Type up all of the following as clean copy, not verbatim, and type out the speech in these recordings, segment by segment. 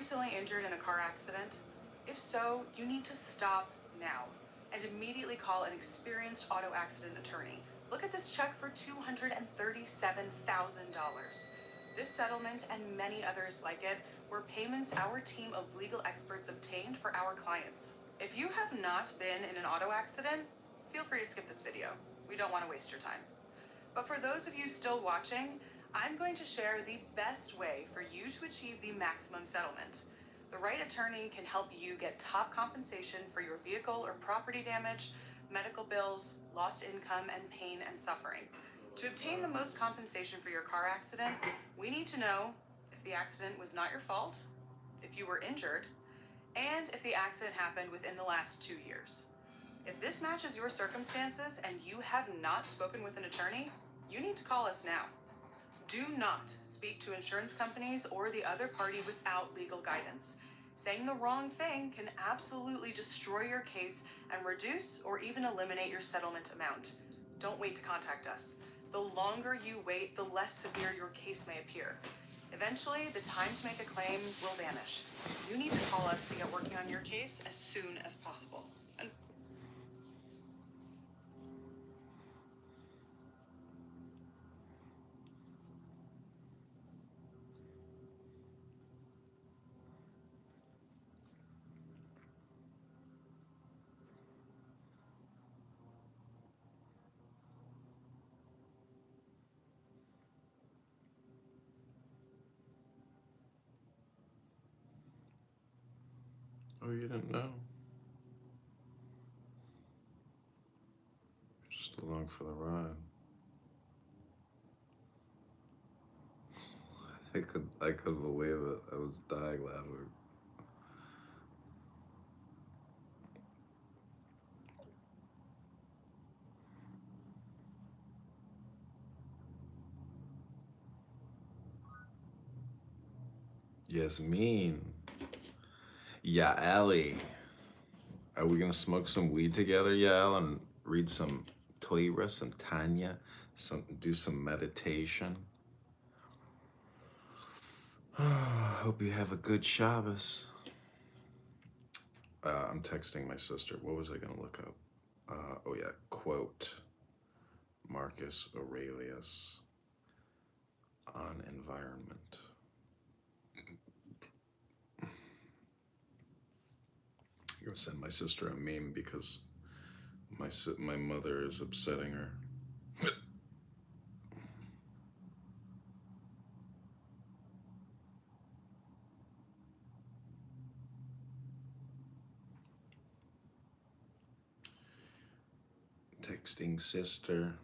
recently injured in a car accident? If so, you need to stop now and immediately call an experienced auto accident attorney. Look at this check for $237,000. This settlement and many others like it were payments our team of legal experts obtained for our clients. If you have not been in an auto accident, feel free to skip this video. We don't want to waste your time. But for those of you still watching, I'm going to share the best way for you to achieve the maximum settlement. The right attorney can help you get top compensation for your vehicle or property damage, medical bills, lost income, and pain and suffering. To obtain the most compensation for your car accident, we need to know if the accident was not your fault, if you were injured, and if the accident happened within the last 2 years. If this matches your circumstances and you have not spoken with an attorney, you need to call us now. Do not speak to insurance companies or the other party without legal guidance. Saying the wrong thing can absolutely destroy your case and reduce or even eliminate your settlement amount. Don't wait to contact us. The longer you wait, the less severe your case may appear. Eventually, the time to make a claim will vanish. You need to call us to get working on your case as soon as possible. Oh, you didn't know? Just along for the ride. I couldn't believe it. I was dying laughing. Yasmin. Yeah, Allie. Are we gonna smoke some weed together, Yael, and read some Torah, some Tanya, do some meditation? Hope you have a good Shabbos. I'm texting my sister. What was I gonna look up? Oh yeah, quote Marcus Aurelius on environment. I'm gonna send my sister a meme because my mother is upsetting her. Texting sister.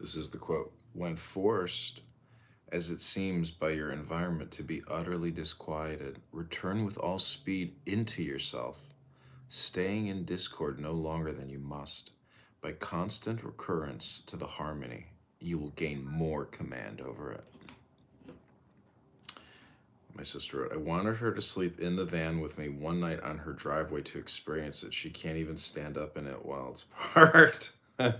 This is the quote. When forced, as it seems by your environment to be utterly disquieted, return with all speed into yourself, staying in discord no longer than you must. By constant recurrence to the harmony, you will gain more command over it. My sister wrote, I wanted her to sleep in the van with me one night on her driveway to experience it. She can't even stand up in it while it's parked. I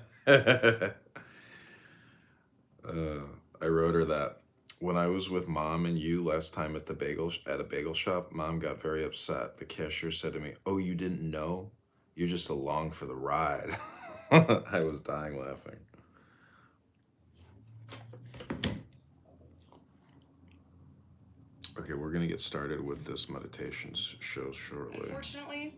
wrote her that when I was with Mom and you last time at a bagel shop, Mom got very upset. The cashier said to me, "Oh, you didn't know? You're just along for the ride." I was dying laughing. Okay, we're gonna get started with this meditation show shortly. Unfortunately,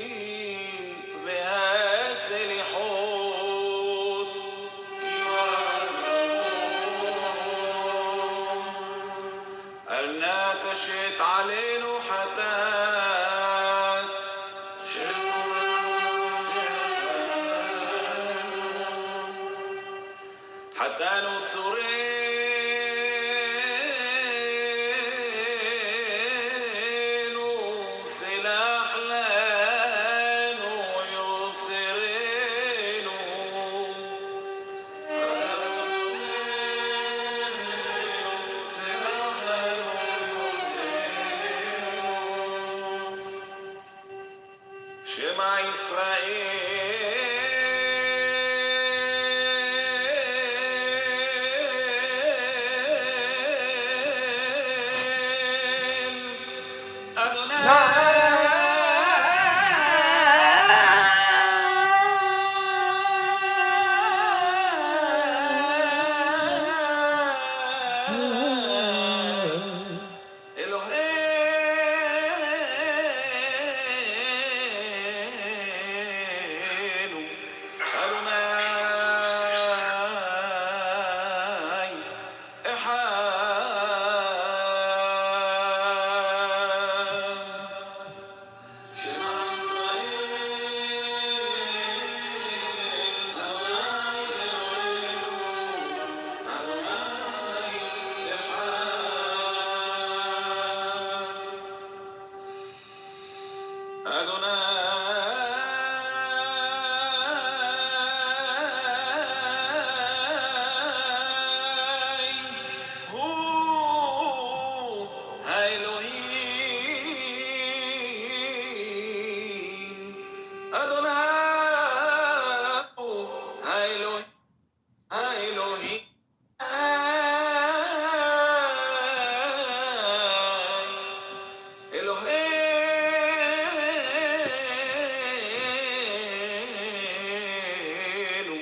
رحمين بهاسل حوت قالنا كشت علينا حتات حتى نتصرين وسلاح لين ويصرين شمع إسرائيل إلهينو أدوناي إحاد أدوناي هو هايلوهين أدوناي هايلوهين هايلوهين إلهينو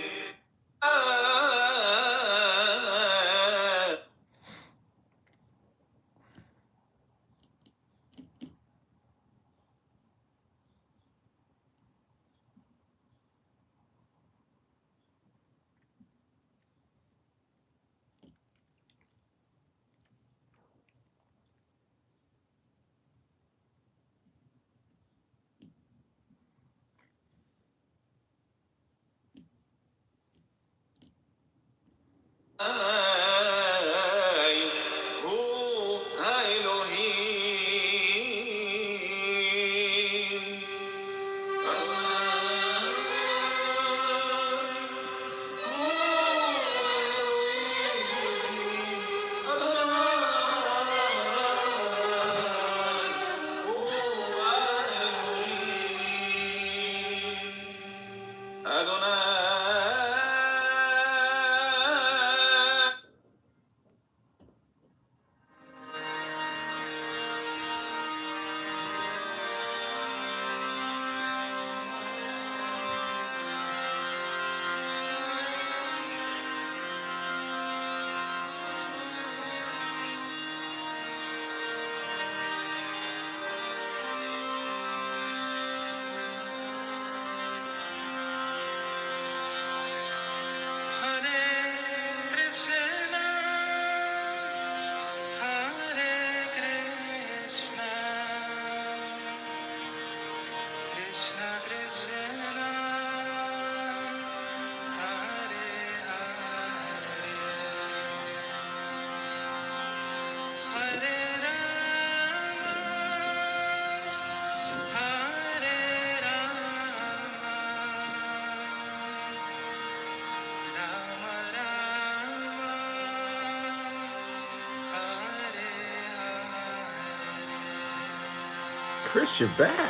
هو هايلوهين أدوناي Hare Krishna, Hare Krishna, Krishna Krishna, Hare Hare, Hare Rama, Hare Rama, Rama Rama, Hare Hare. Chris, you're back.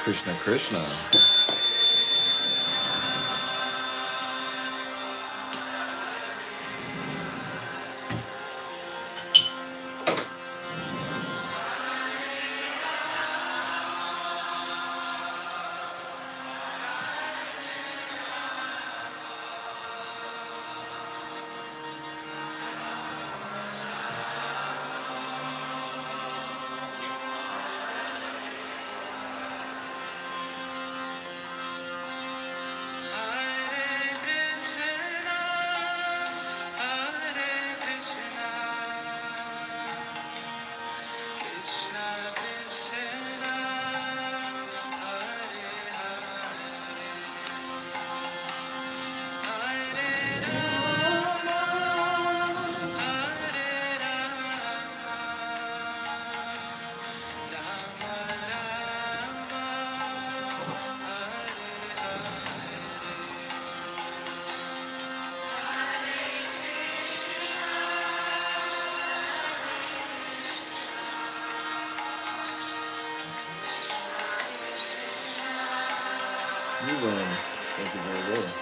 Krishna Krishna. You win. Thank you very well.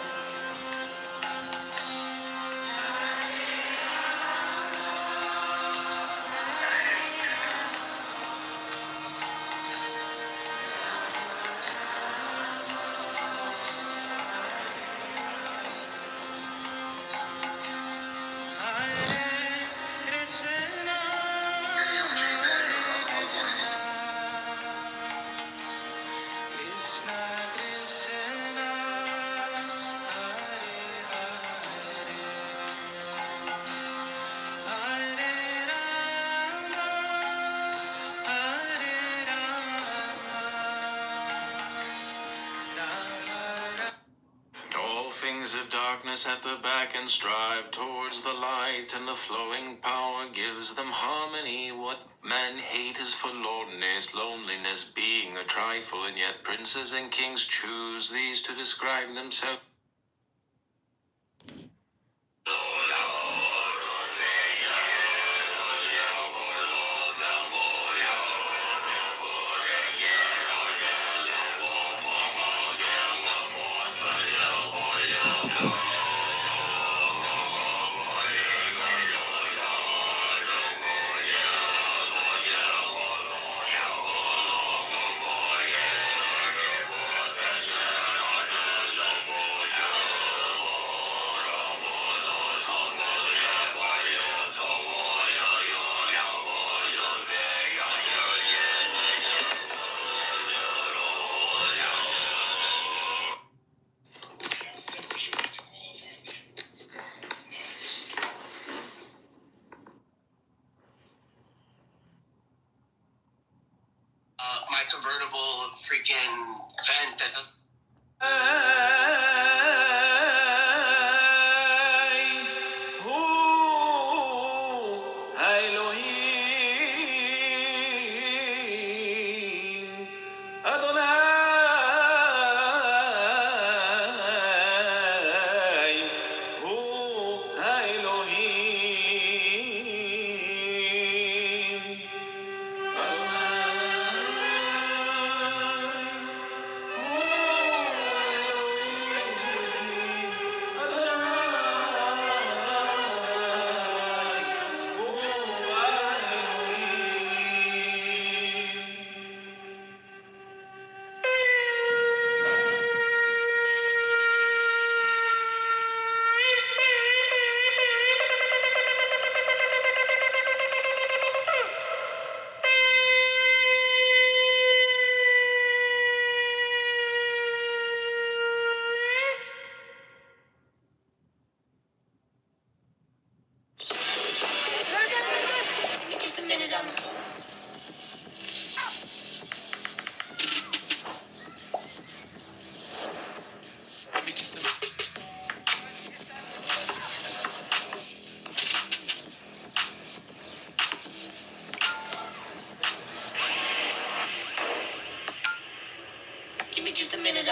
All things of darkness at the back and strive towards the light, and the flowing power gives them harmony. What men hate is forlornness, loneliness being a trifle, and yet princes and kings choose these to describe themselves. My convertible freaking vent that does. Just a minute, Give me just a minute,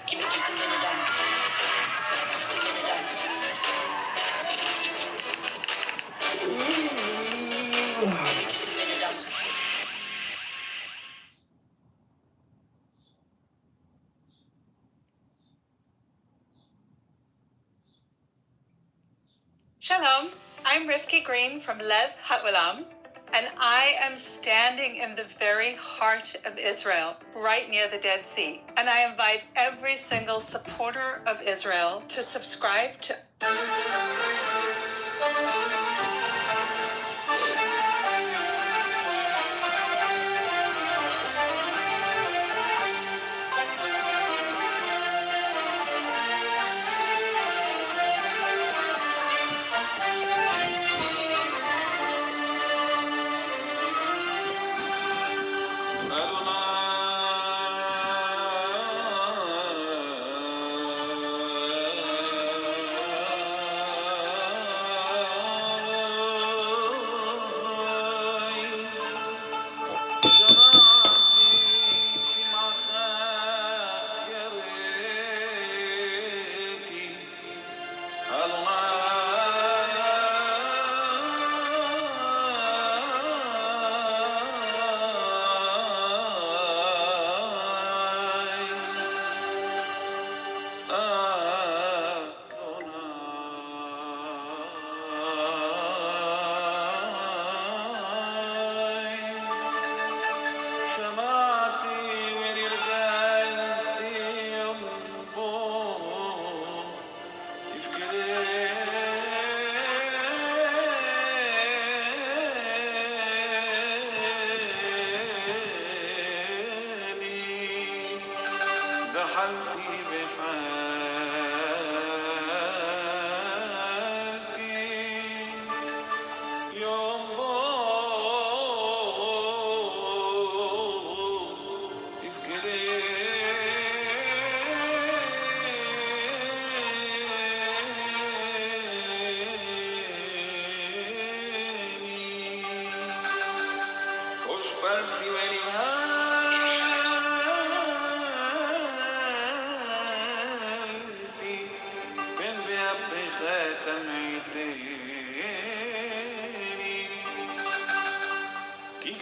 Give me just a minute, Just a minute, Just a minute, Shalom, I'm Rifki Green from Lev HaOlam, and I am standing in the very heart of Israel, right near the Dead Sea. And I invite every single supporter of Israel to subscribe to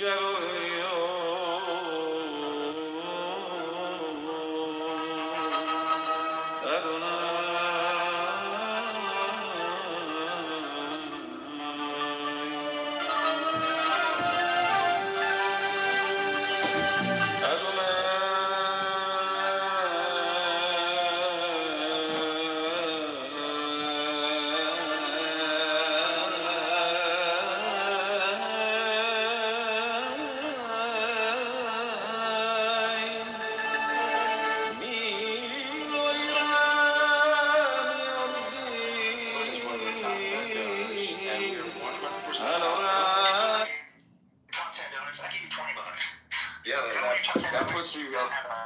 Yeah,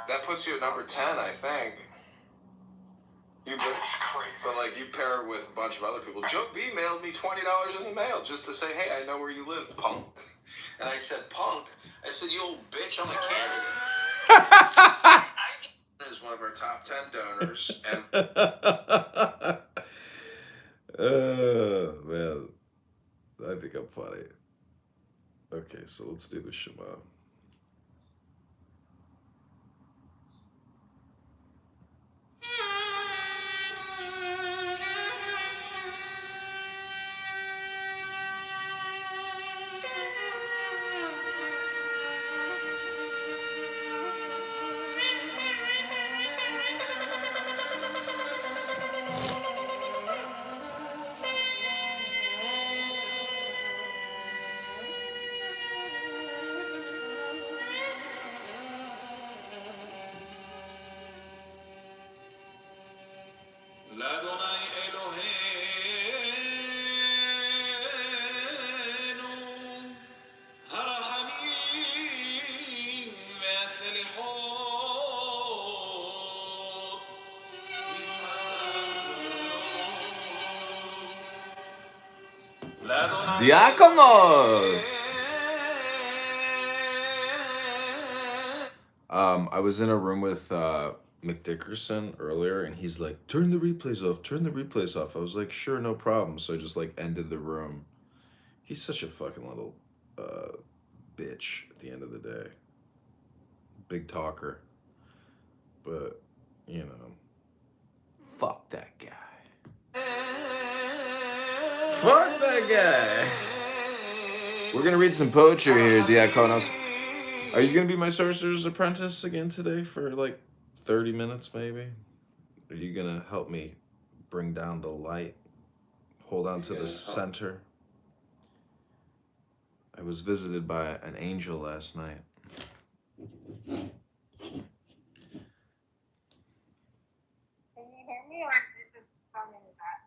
that puts you at number 10, I think. But like you pair it with a bunch of other people. Joe B mailed me $20 in the mail just to say, hey, I know where you live, punk. And I said, punk? I said, you old bitch, I'm a candidate. Is one of our top 10 donors. And oh, man. I think I'm funny. Okay, so let's do the Shema. Diakonos! I was in a room with McDickerson earlier, and he's like, turn the replays off, turn the replays off. I was like, sure, no problem. So I just like ended the room. He's such a fucking little bitch at the end of the day. Big talker. But, you know, fuck that guy. Fuck that guy. We're gonna read some poetry here, Diakonos. Are you gonna be my sorcerer's apprentice again today for like 30 minutes maybe? Are you gonna help me bring down the light? Hold on to the center? I was visited by an angel last night. Can you hear me, or is it coming back?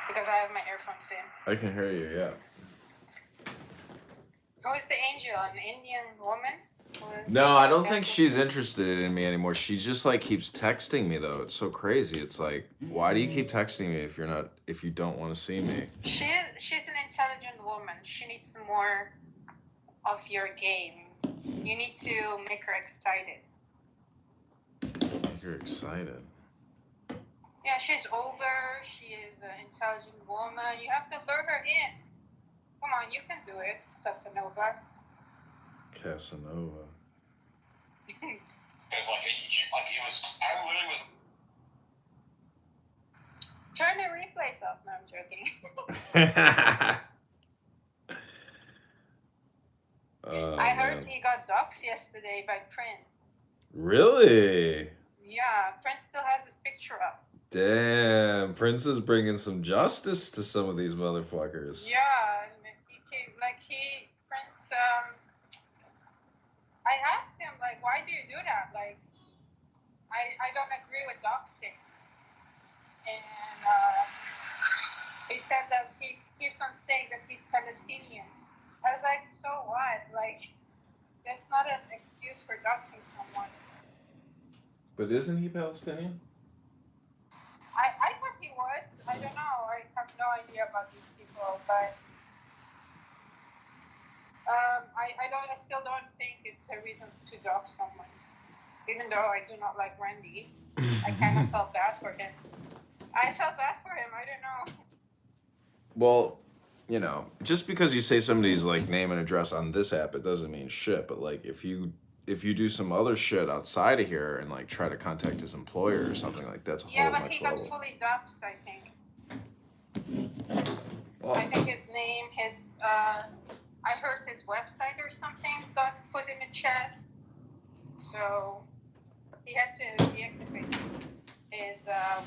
Because I have my earphones in. I can hear you, yeah. Who is the angel? An Indian woman? No, I don't think she's interested in me anymore. She just like keeps texting me though. It's so crazy. It's like, why do you keep texting me if you don't want to see me? She's an intelligent woman. She needs more of your game. You need to make her excited. Make her excited. Yeah, she's older. She is an intelligent woman. You have to lure her in. Come on, you can do it, Casanova. Casanova. It's like he was. I literally was. Turn the replays off. No, I'm joking. I heard he got doxxed yesterday by Prince. Really? Yeah, Prince still has his picture up. Damn, Prince is bringing some justice to some of these motherfuckers. Yeah, Prince, I asked him, like, why do you do that? Like, I don't agree with doxing. And he said that he keeps on saying that he's Palestinian. I was like, so what? Like, that's not an excuse for doxing someone. But isn't he Palestinian? I thought he was. I don't know. I have no idea about these people, but I still don't think it's a reason to dox someone. Even though I do not like Randy, I kind of felt bad for him. I felt bad for him. I don't know. Well, you know, just because you say somebody's like name and address on this app, it doesn't mean shit. But like if you do some other shit outside of here and like try to contact his employer or something like that's a Yeah, whole but next he got level. fully doxxed, I think. Well, I think his name, I heard his website or something got put in the chat. So he had to deactivate his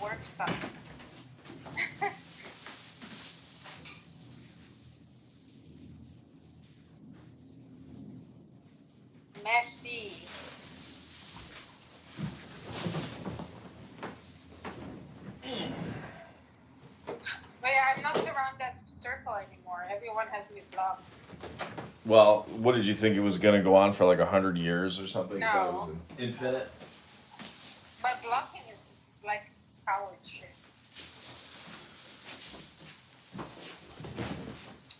work stuff. Messy. But yeah, I'm not around that circle anymore. Everyone has me blocked. well, what did you think it was gonna go on for like 100 years or something? You thought it was No. infinite. But blocking is like coward shit.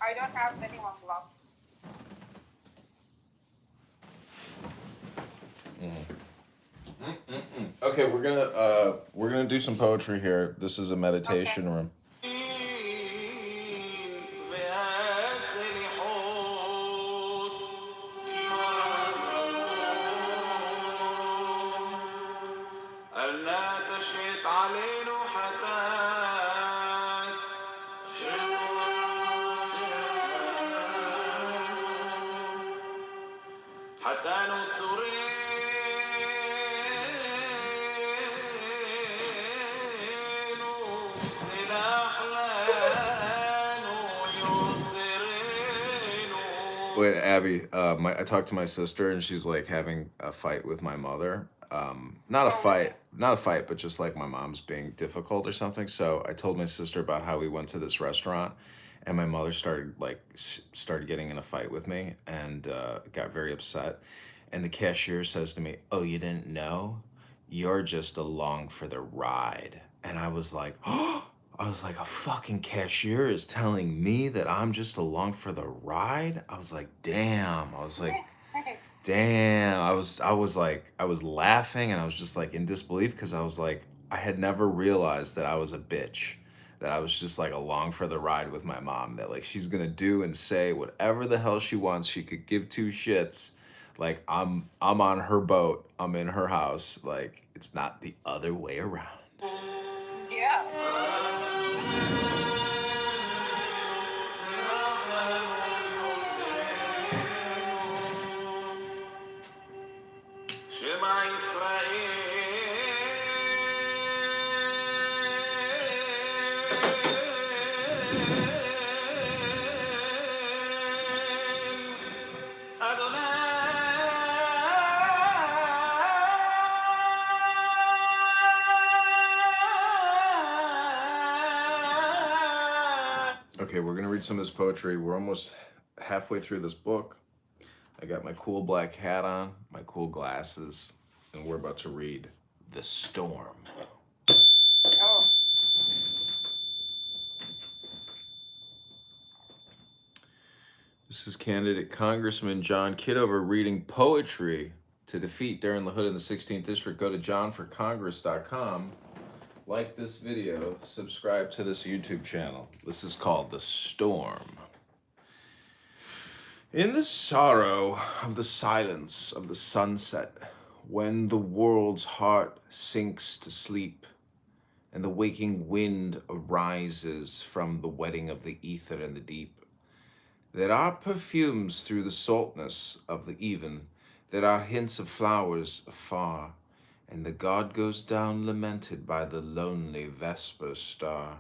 I don't have anyone blocked. Okay, we're gonna do some poetry here. This is a meditation room. Wait, Abby, I talked to my sister and she's like having a fight with my mother. Not a fight, but just like my mom's being difficult or something. So I told my sister about how we went to this restaurant, and my mother started getting in a fight with me and got very upset. And the cashier says to me, "Oh, you didn't know? You're just along for the ride." And I was like, "Oh." I was like, a fucking cashier is telling me that I'm just along for the ride? I was like, damn. I was like, damn. I was laughing and I was just like in disbelief because I was like, I had never realized that I was a bitch. That I was just like along for the ride with my mom. That like she's gonna do and say whatever the hell she wants. She could give two shits. Like I'm on her boat. I'm in her house. Like it's not the other way around. Yeah. Okay, we're gonna read some of this poetry. We're almost halfway through this book. I got my cool black hat on, my cool glasses, and we're about to read The Storm. Oh. This is candidate Congressman John Kitover reading poetry to defeat Darren LaHood in the 16th District. Go to johnforcongress.com. Like this video, subscribe to this YouTube channel. This is called The Storm. In the sorrow of the silence of the sunset, when the world's heart sinks to sleep, and the waking wind arises from the wedding of the ether and the deep, there are perfumes through the saltness of the even, there are hints of flowers afar, and the god goes down lamented by the lonely vesper star.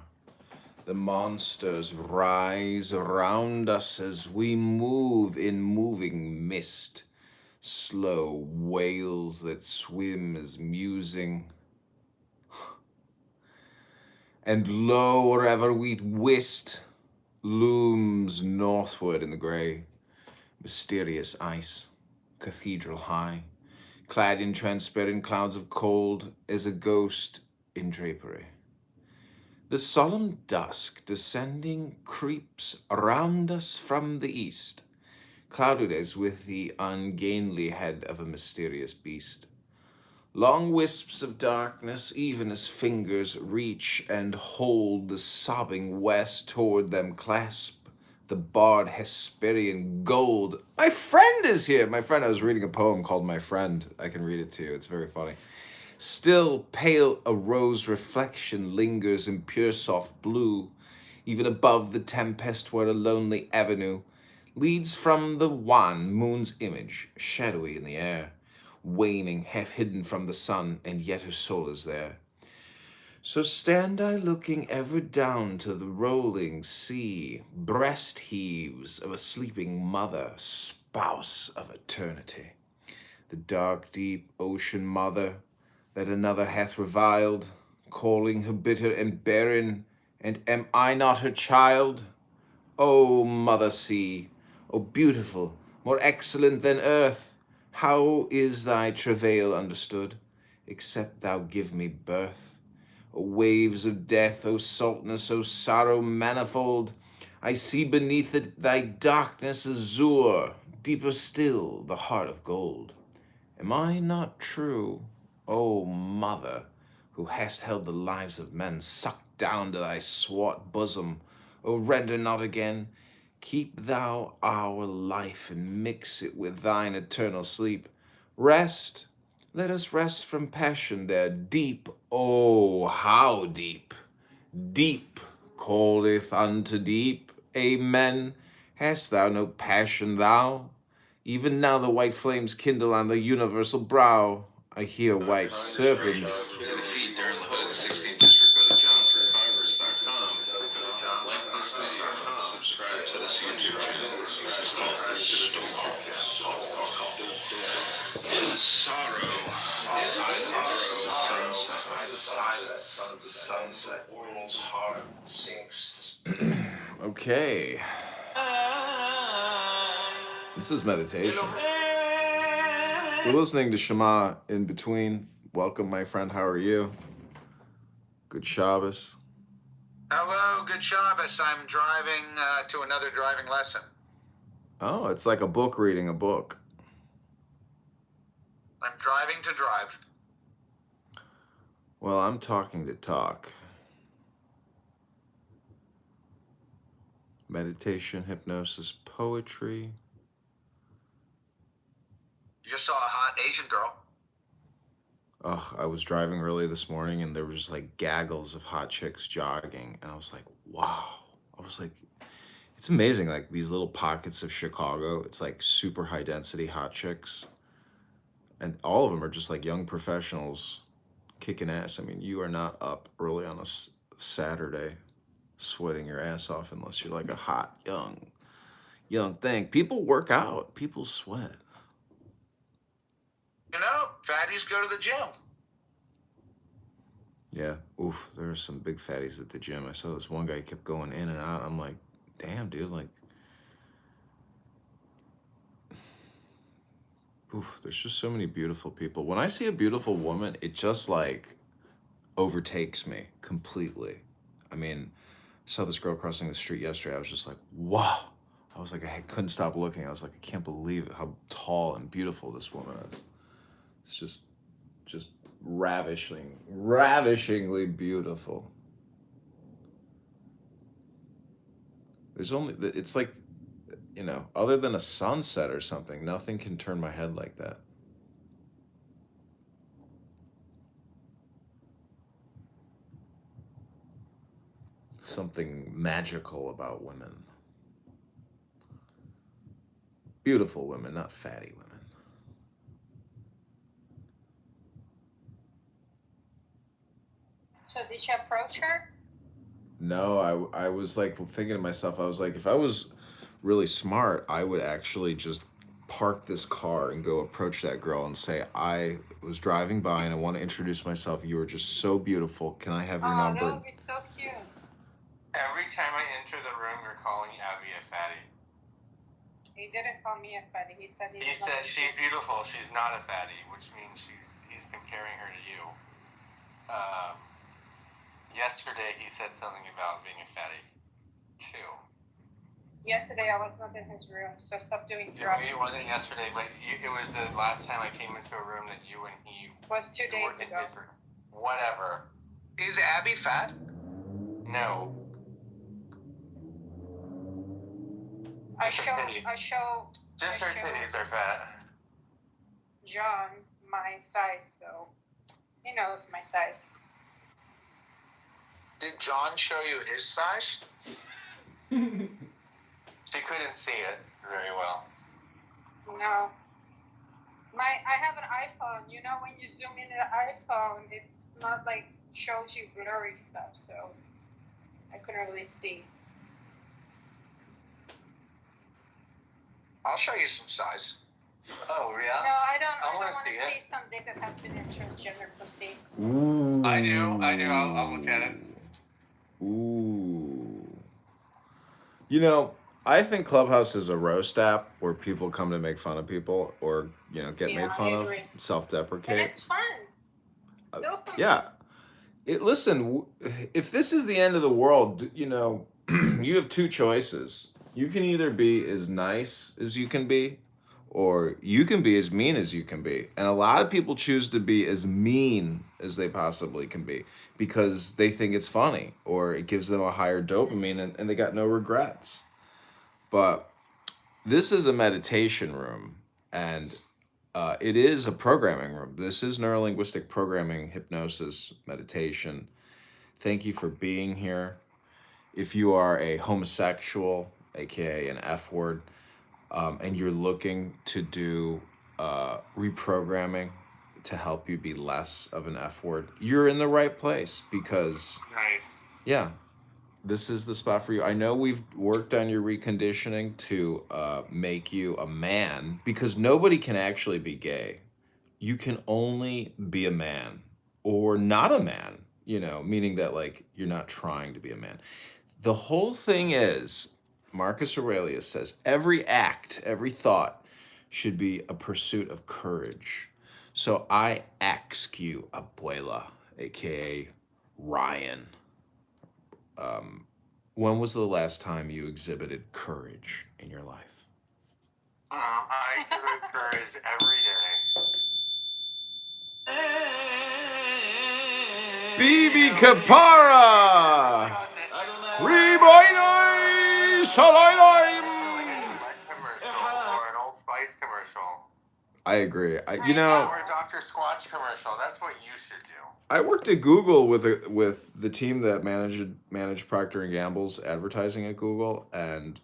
The monsters rise around us as we move in moving mist, slow whales that swim as musing. And lo, wherever we'd wist, looms northward in the gray, mysterious ice, cathedral high, clad in transparent clouds of cold as a ghost in drapery. The solemn dusk descending creeps around us from the east, clouded as with the ungainly head of a mysterious beast. Long wisps of darkness, even as fingers reach and hold the sobbing west toward them, clasp the barred Hesperian gold. My friend is here. My friend, I was reading a poem called My Friend. I can read it to you. It's very funny. Still pale a rose reflection lingers in pure soft blue, even above the tempest where a lonely avenue leads from the wan moon's image, shadowy in the air, waning, half hidden from the sun, and yet her soul is there. So stand I looking ever down to the rolling sea, breast heaves of a sleeping mother, spouse of eternity. The dark, deep ocean mother that another hath reviled, calling her bitter and barren, and am I not her child? O mother sea, O beautiful, more excellent than earth, how is thy travail understood, except thou give me birth? O waves of death, O saltness, O sorrow manifold, I see beneath it thy darkness azure, deeper still the heart of gold. Am I not true, O mother, who hast held the lives of men sucked down to thy swart bosom? O render not again, keep thou our life and mix it with thine eternal sleep. Rest, let us rest from passion there, deep, oh, how deep, deep calleth unto deep. Amen. Hast thou no passion, thou? Even now the white flames kindle on the universal brow. I hear white serpents. To defeat during the hood of the 16th District, go to johnforcongress.com. Like this video, subscribe to this YouTube channel. It's called The Storm. In the sorrow, the sunset, the world's heart sinks to Okay. This is meditation. We're listening to Shema in between. Welcome, my friend. How are you? Good Shabbos. Hello, good Shabbos. I'm driving to another driving lesson. Oh, it's like a book reading a book. I'm driving to drive. Well, I'm talking to talk. Meditation, hypnosis, poetry. You just saw a hot Asian girl. Ugh, I was driving early this morning and there was just like gaggles of hot chicks jogging. And I was like, wow. I was like, it's amazing. Like these little pockets of Chicago, it's like super high density hot chicks. And all of them are just like young professionals kicking ass. I mean, you are not up early on a Saturday sweating your ass off unless you're like a hot, young thing. People work out. People sweat. You know, fatties go to the gym. Yeah. Oof. There are some big fatties at the gym. I saw this one guy kept going in and out. I'm like, damn, dude. Like, oof. There's just so many beautiful people. When I see a beautiful woman, it just like overtakes me completely. I mean, I saw this girl crossing the street yesterday. I was just like, wow. I was like, I couldn't stop looking. I was like, I can't believe it, how tall and beautiful this woman is. It's just ravishingly beautiful. There's only, it's like, you know, other than a sunset or something, nothing can turn my head like that. Something magical about women. Beautiful women, not fatty women. So did you approach her? No, I was like thinking to myself, I was like, if I was really smart, I would actually just park this car and go approach that girl and say, I was driving by and I want to introduce myself. You are just so beautiful. Can I have your Oh, number? that would be so cute. Every time I enter the room, you're calling Abby a fatty. He didn't call me a fatty. He said He said she's beautiful. She's not a fatty, which means he's comparing her to you. Yesterday he said something about being a fatty, too. Yesterday I was not in his room, so stop doing Yeah, drugs. maybe it wasn't yesterday, but it was the last time I came into a room that you and he It was 2 days worked in ago. Pittsburgh. Whatever. Is Abby fat? No. Just her titties. Just her titties are fat. John my size, so he knows my size. Did John show you his size? She couldn't see it very well. No. I have an iPhone. You know, when you zoom in the iPhone, it's not like shows you blurry stuff, so I couldn't really see. I'll show you some size. Oh, yeah? No, I don't I wanna want to see see it. some dick that has been in transgender pussy. Ooh. I do. I'll look at it. Ooh. You know, I think Clubhouse is a roast app where people come to make fun of people or, you know, get Yeah, made fun I of, agree. self-deprecate. And it's fun. Dopamine. Yeah. Listen, if this is the end of the world, you know, you have two choices. You can either be as nice as you can be, or you can be as mean as you can be. And a lot of people choose to be as mean as they possibly can be because they think it's funny or it gives them a higher dopamine and they got no regrets. But this is a meditation room and it is a programming room. This is neurolinguistic programming, hypnosis, meditation. Thank you for being here. If you are a homosexual, aka an F word, and you're looking to do reprogramming to help you be less of an F word, you're in the right place because, Nice. yeah, this is the spot for you. I know we've worked on your reconditioning to make you a man because nobody can actually be gay. You can only be a man or not a man, you know, meaning that like you're not trying to be a man. The whole thing is, Marcus Aurelius says, every act, every thought should be a pursuit of courage. So I ask you, Abuela, aka Ryan, when was the last time you exhibited courage in your life? I exhibit courage every day. Bibi Kapara! Reboinoi Saloinoi! Like a commercial or an Old Spice commercial. I agree. Or a Dr. Squatch commercial. That's what you should do. I worked at Google with the team that managed Procter and Gamble's advertising at Google, and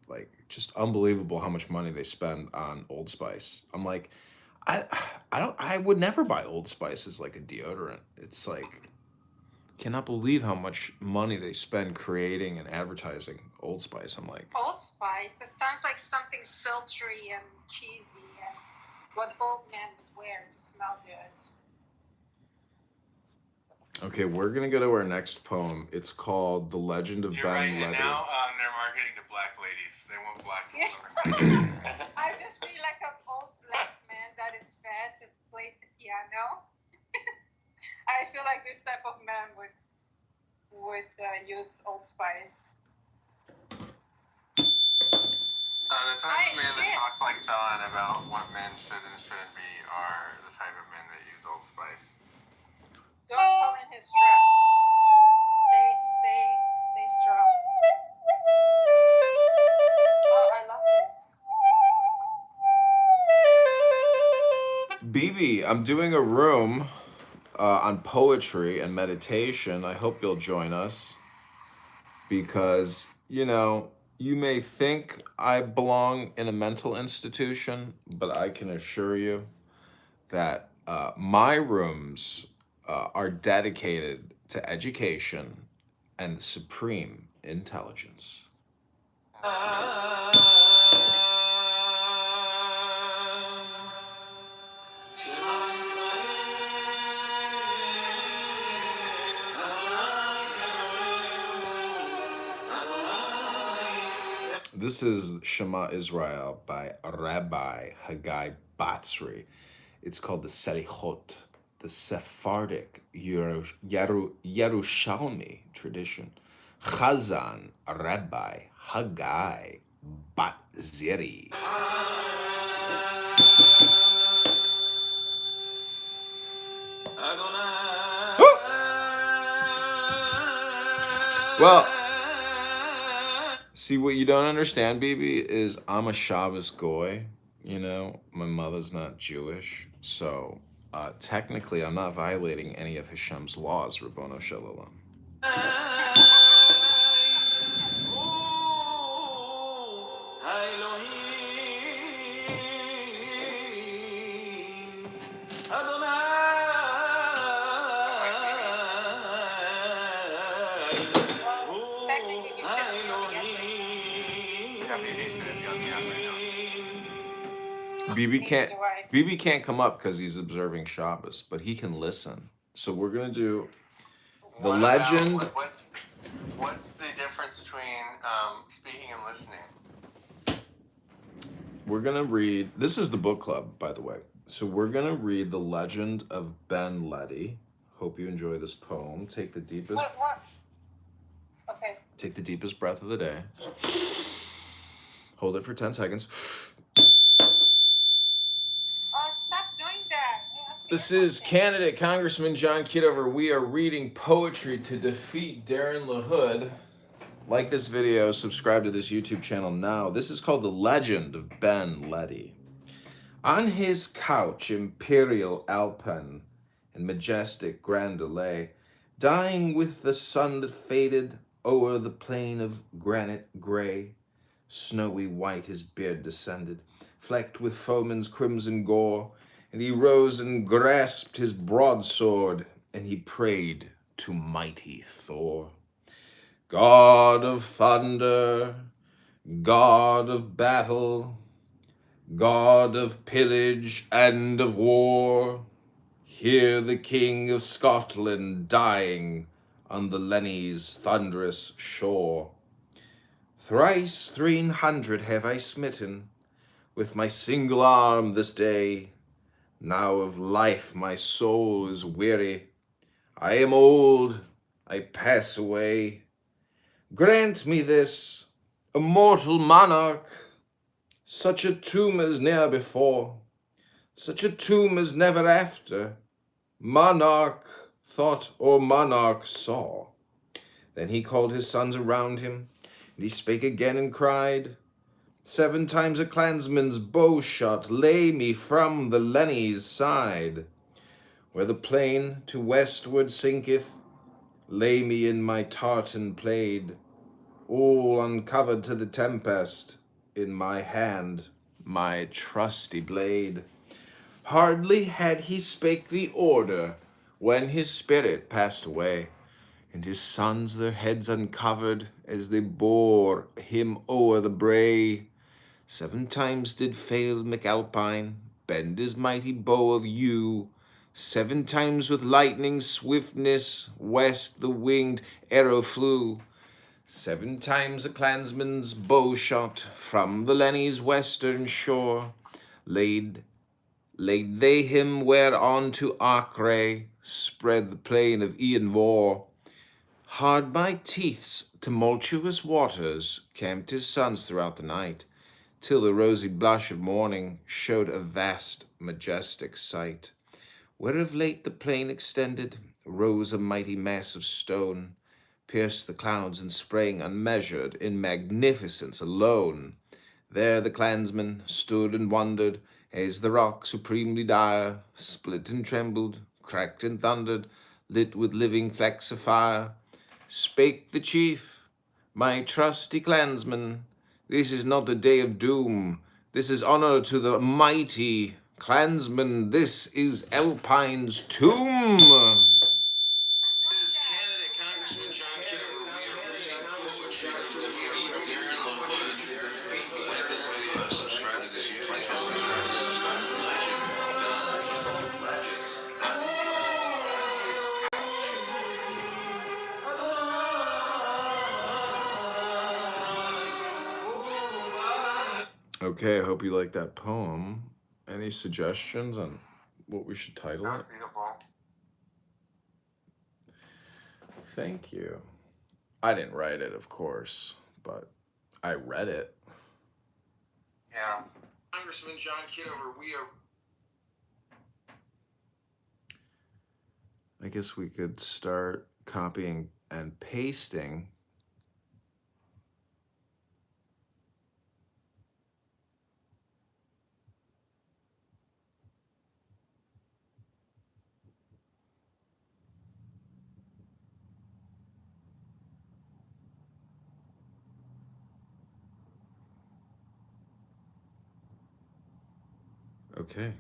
like just unbelievable how much money they spend on Old Spice. I'm like, I would never buy Old Spice as like a deodorant. It's like, cannot believe how much money they spend creating and advertising Old Spice. I'm like, Old Spice. That sounds like something sultry and cheesy and what old men would wear to smell good. okay, we're gonna go to our next poem. It's called "The Legend of You're Ben right, and Leather." now they're marketing to black ladies. They want black Yeah. people. I just see like an old black man that is fat that plays the piano. I feel like this type of man would use Old Spice. The type of man that talks like John about what men should and shouldn't be are the type of men that use Old Spice. Don't fall in his trap. Stay strong. Oh, I love this. Bibi, I'm doing a room on poetry and meditation. I hope you'll join us because, you know, you may think I belong in a mental institution, but I can assure you that my rooms are dedicated to education and supreme intelligence. This is Shema Israel by Rabbi Haggai Batzri. It's called the Selichot, the Sephardic Yerushalmi tradition. Chazan Rabbi Haggai Batzri. Well, See, what you don't understand, BB, is I'm a Shabbos goy. You know, my mother's not Jewish, so technically I'm not violating any of Hashem's laws, Rabbono Shalom. Well, technically you should be on the BB can't come up because he's observing Shabbos, but he can listen. So we're gonna do the What legend. About, what's the difference between speaking and listening? We're gonna read. This is the book club, by the way. So we're gonna read the legend of Ben Ledi. Hope you enjoy this poem. Take the deepest. What? Okay. Take the deepest breath of the day. Hold it for 10 seconds. Oh, stop doing that. This is candidate Congressman John Kitover. We are reading poetry to defeat Darren LaHood. Like this video, subscribe to this YouTube channel now. This is called The Legend of Ben Ledi. On his couch, imperial Alpine and majestic Grandelet, dying with the sun that faded o'er the plain of granite gray, snowy white his beard descended, flecked with foeman's crimson gore, and he rose and grasped his broadsword, and he prayed to mighty Thor. God of thunder, God of battle, God of pillage and of war, hear the King of Scotland dying on the Lenny's thunderous shore. Thrice 300 have I smitten with my single arm this day. Now of life my soul is weary. I am old, I pass away. Grant me this, immortal monarch, such a tomb as ne'er before, such a tomb as never after monarch thought or monarch saw. Then he called his sons around him, and he spake again and cried, 7 times a clansman's bow shot lay me from the Lenny's side. Where the plain to westward sinketh, lay me in my tartan plaid, all uncovered to the tempest, in my hand my trusty blade. Hardly had he spake the order, when his spirit passed away, and his sons their heads uncovered, as they bore him o'er the brae. 7 times did fail MacAlpine bend his mighty bow of yew. 7 times with lightning swiftness west the winged arrow flew. 7 times a clansman's bow shot from the Lenny's western shore laid they him whereon to Acre spread the plain of Ian-Vohr. Hard by Teith's tumultuous waters camped his sons throughout the night, till the rosy blush of morning showed a vast, majestic sight. Where of late the plain extended, rose a mighty mass of stone, pierced the clouds and sprang unmeasured in magnificence alone. There the clansmen stood and wondered, as the rock supremely dire split and trembled, cracked and thundered, lit with living flecks of fire. Spake the chief, my trusty clansman, this is not a day of doom. This is honor to the mighty clansman. This is Alpine's tomb. This is candidate Congressman John Kitover. We are reading poetry to defeat Darren LaHood. Like this video, subscribe to this YouTube channel. Okay, I hope you like that poem. Any suggestions on what we should title That was it? beautiful. Thank you. I didn't write it, of course, but I read it. Yeah. Congressman John Kitover, we are... I guess we could start copying and pasting Okay.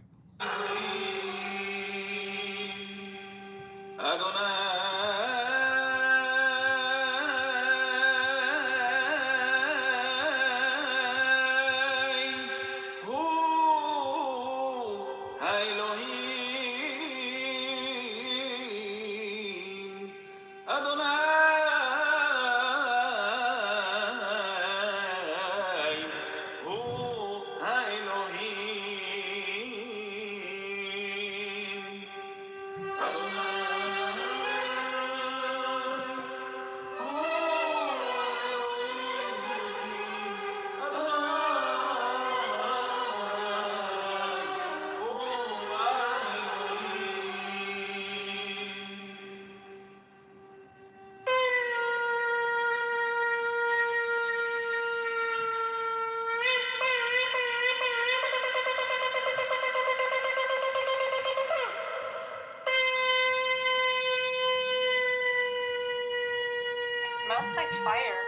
Smells like fire.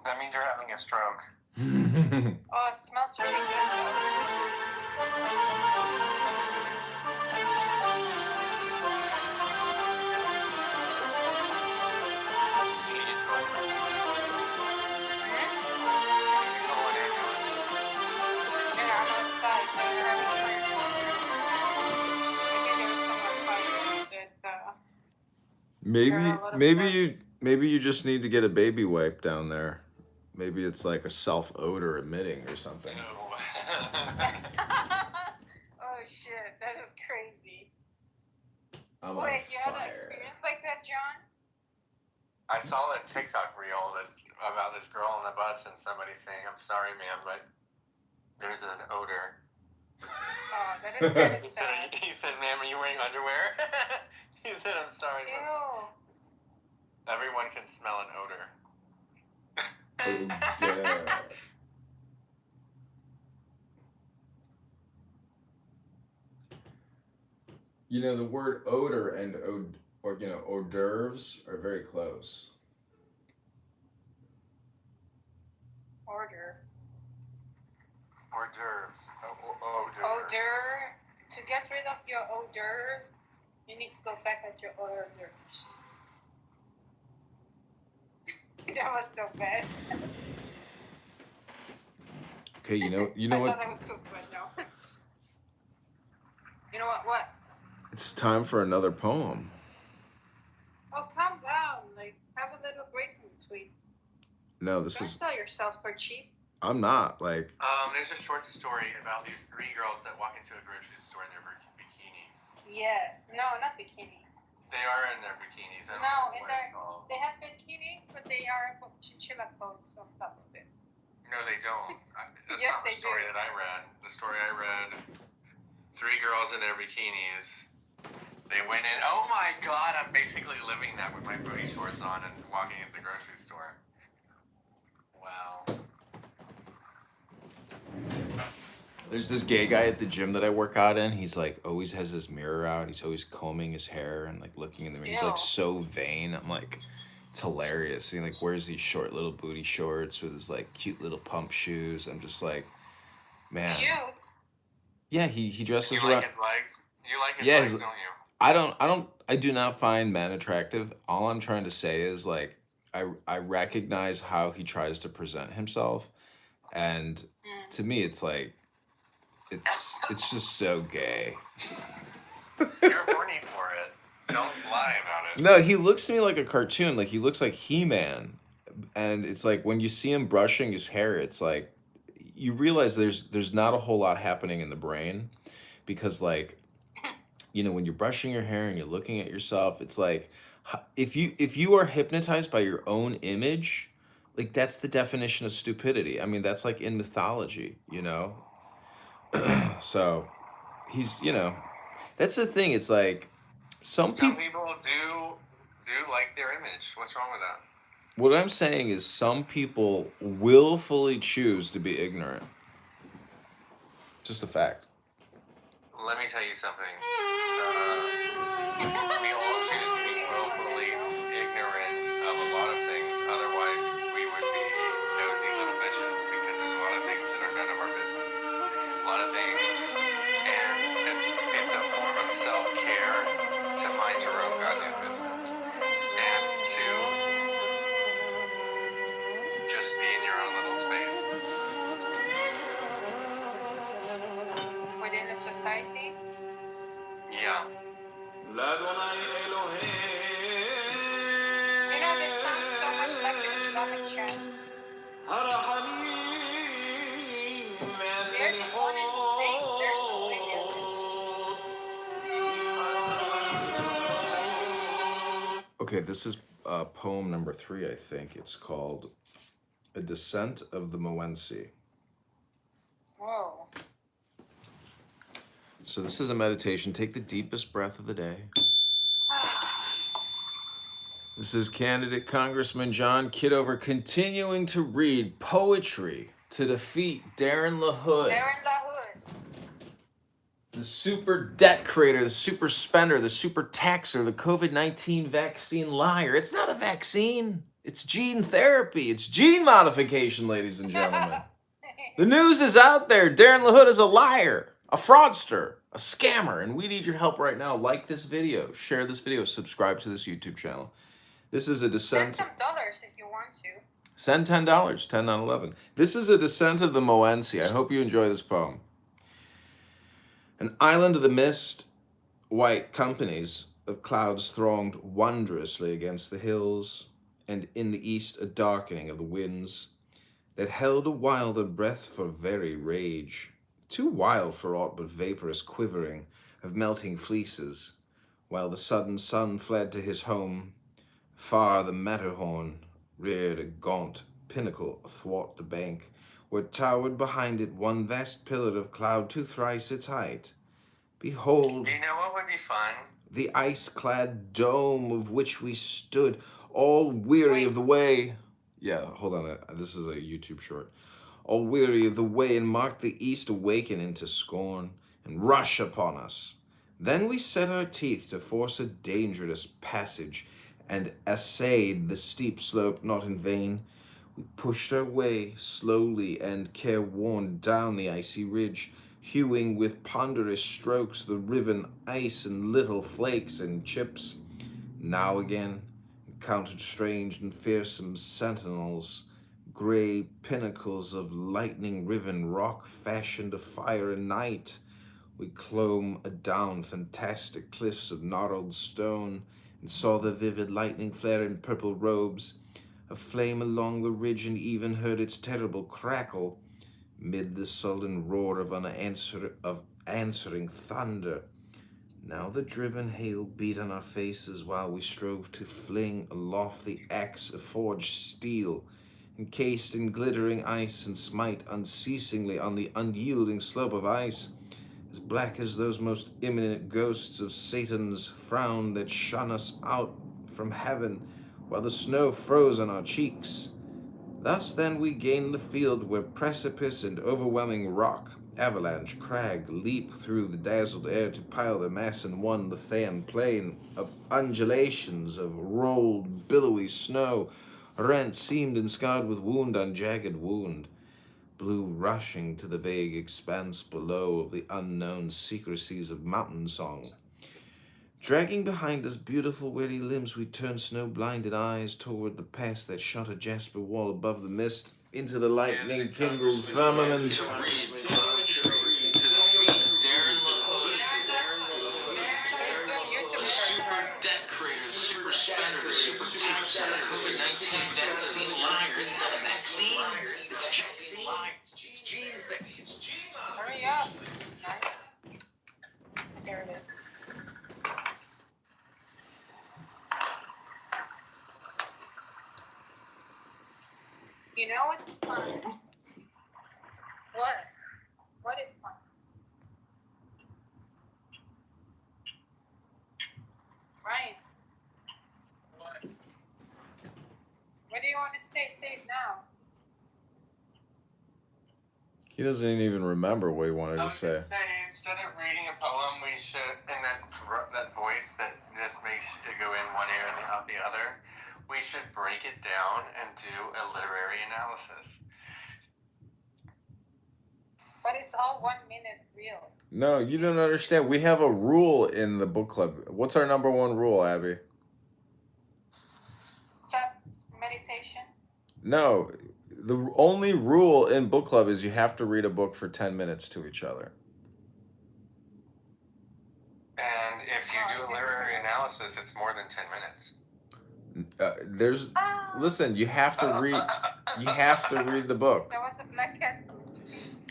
That means you're having a stroke. Oh, it smells really good though. You need to go. Hmm? You need to go in ambulance. Yeah, I'm outside, so you're having fire. Maybe there was some fire that Maybe you just need to get a baby wipe down there. Maybe it's like a self-odor emitting or something. Ew. Oh shit, that is crazy. I'm Wait, on you had an fire. experience like that, John? I saw a TikTok reel about this girl on the bus and somebody saying, "I'm sorry, ma'am, but there's an odor." Oh, that is kind of He said, sad. "Ma'am, are you wearing underwear?" He said, "I'm sorry, but Ew. everyone can smell an odor." Odor. You know, the word odor and hors d'oeuvres are very close. Order. Hors d'oeuvres. Odor. Odor. To get rid of your odor, you need to go back at your orders. That was so bad. Okay, you know I what? thought I would cook, but no. You know what? What? It's time for another poem. Oh, calm down. Like, have a little break in between. No, this Don't is. sell yourself for cheap. I'm not like. There's a short story about these three girls that walk into a grocery store in their bikinis. Yeah. No, not bikini. They are in their bikinis. I don't No, know in what their, it's called. they have bikinis, but they are chinchilla coats on top of it. No, they don't. That's Yes, not the they story do. that I read. The story I read, three girls in their bikinis. They went in. Oh my god, I'm basically living that with my booty shorts on and walking into the grocery store. Wow. There's this gay guy at the gym that I work out in. He's like always has his mirror out. He's always combing his hair and like looking in the mirror. He's like Ew. so vain. I'm like, it's hilarious. He like wears these short little booty shorts with his like cute little pump shoes. I'm just like, man. Cute. Yeah, he dresses You around. like his legs? You like his Yeah, legs, his- don't you? I do not find men attractive. All I'm trying to say is like I recognize how he tries to present himself, and to me it's like it's just so gay. You're horny for it. Don't lie about it. No, he looks to me like a cartoon. Like he looks like He-Man, and it's like when you see him brushing his hair, it's like you realize there's not a whole lot happening in the brain, because like when you're brushing your hair and you're looking at yourself, it's like if you are hypnotized by your own image, like that's the definition of stupidity. I mean, that's like in mythology. So he's that's the thing. It's like some Some people. people do like their image. What's wrong with that? What I'm saying is some people willfully choose to be ignorant. Just a fact. Let me tell you something. We all choose to be willfully ignorant of a lot of things. Otherwise, we would be nosy little bitches because there's a lot of things that are none of our business. There's one in the States. There's no video. Okay, this is poem number 3, I think. It's called A Descent of the Moenci. Whoa. So this is a meditation. Take the deepest breath of the day. This is candidate Congressman John Kitover continuing to read poetry to defeat Darren LaHood. They're in the hood. The super debt creator, the super spender, the super taxer, the COVID-19 vaccine liar. It's not a vaccine. It's gene therapy. It's gene modification, ladies and gentlemen. The news is out there. Darren LaHood is a liar, a fraudster, a scammer, and we need your help right now. Like this video, share this video, subscribe to this YouTube channel. This is a descent. Send some dollars if you want to. Send $10, 10 on 11. This is a descent of the Moenci. I hope you enjoy this poem. An island of the mist, white companies of clouds thronged wondrously against the hills, and in the east a darkening of the winds that held a wilder breath for very rage, too wild for aught but vaporous quivering of melting fleeces, while the sudden sun fled to his home. Far the Matterhorn reared a gaunt pinnacle athwart the bank, where towered behind it one vast pillar of cloud 2 thrice its height. Behold, You know what would be fun? the ice-clad dome of which we stood, all weary of the way. Yeah, hold on, this is a YouTube short. All weary of the way, and marked the east awaken into scorn, and rush upon us. Then we set our teeth to force a dangerous passage, and essayed the steep slope not in vain. We pushed our way slowly and careworn down the icy ridge, hewing with ponderous strokes the riven ice in little flakes and chips. Now again encountered strange and fearsome sentinels, gray pinnacles of lightning-riven rock fashioned of fire and night. We clomb adown fantastic cliffs of gnarled stone, and saw the vivid lightning flare in purple robes, aflame along the ridge, and even heard its terrible crackle, mid the sullen roar of answering thunder. Now the driven hail beat on our faces while we strove to fling aloft the axe of forged steel, encased in glittering ice, and smite unceasingly on the unyielding slope of ice, as black as those most imminent ghosts of Satan's frown that shun us out from heaven, while the snow froze on our cheeks. Thus then we gained the field where precipice and overwhelming rock, avalanche, crag, leap through the dazzled air to pile their mass in one Lethean plain of undulations of rolled, billowy snow, rent, seamed, and scarred with wound on jagged wound, blue rushing to the vague expanse below of the unknown secrecies of mountain song. Dragging behind us beautiful weary limbs, we turned snow-blinded eyes toward the pass that shot a jasper wall above the mist into the lightning-kindled firmament. To read poetry to defeat Darren LaHood. The super debt creator, the super spender, the super taxer, the COVID-19 vaccine liar. It's not a vaccine. It's gene therapy. It's gene Hurry up. Nice. Here it is. You know what's fun? What? What is fun? Ryan. What do you want to say? Say it now. He doesn't even remember what he wanted I to was say. gonna say, instead of reading a poem, we should, in that voice that just makes it go in one ear and out the other, we should break it down and do a literary analysis. But it's all 1 minute reel. No, you don't understand. We have a rule in the book club. What's our number 1 rule, Abby? Chat meditation. No, the only rule in book club is you have to read a book for 10 minutes to each other. And if you do a literary analysis, it's more than 10 minutes. Listen, you have to read the book. There was a black cat coming to me.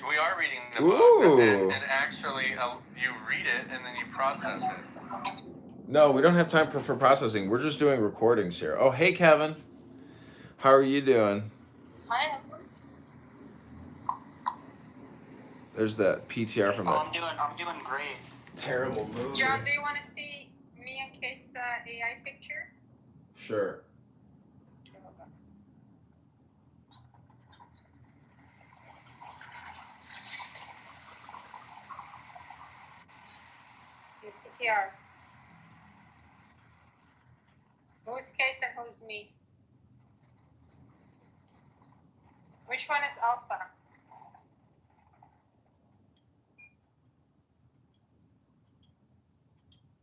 We are reading the book, Ooh. and actually, you read it and then you process it. No, we don't have time for processing. We're just doing recordings here. Oh, hey, Kevin. How are you doing? I am. There's that PTR from that I'm doing great. terrible movie. John, do you want to see me and Kate's AI picture? Sure. PTR. Who's Kate and who's me? Which one is Alpha?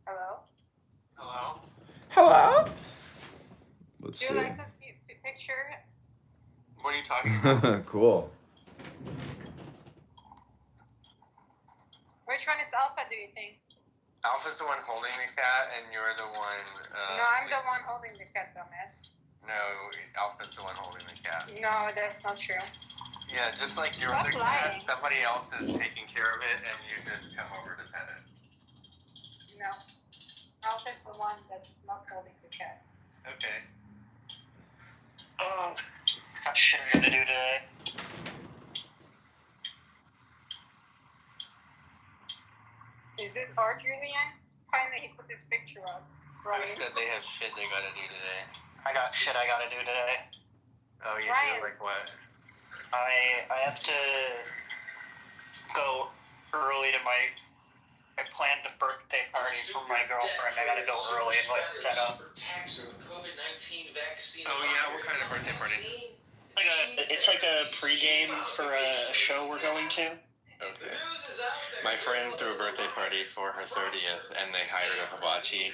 Hello? Hello? Hello? Let's Do see. you like this picture? What are you talking about? Cool. Which one is Alpha, do you think? Alpha's the one holding the cat, and you're the one. No, I'm the one holding the cat, dumbass. No, Alpha's the one holding the cat. No, that's not true. Yeah, just like you're Stop the cat, lying. somebody else is taking care of it, and you just come over to pet it. No. Alpha's the one that's not holding the cat. Okay. Oh, got shit I gotta do today. Is this our Julian? Finally, he put this picture up. Right. Who said they have shit they gotta do today? I got shit I gotta do today. Oh, you Ryan. do? Like what? I have to go early to my. I planned a birthday party for my girlfriend. I gotta go early and like set up. Oh yeah, what kind of birthday party? It's like a pregame for a show we're going to. Okay. My friend threw a birthday party for her 30th, and they hired a hibachi.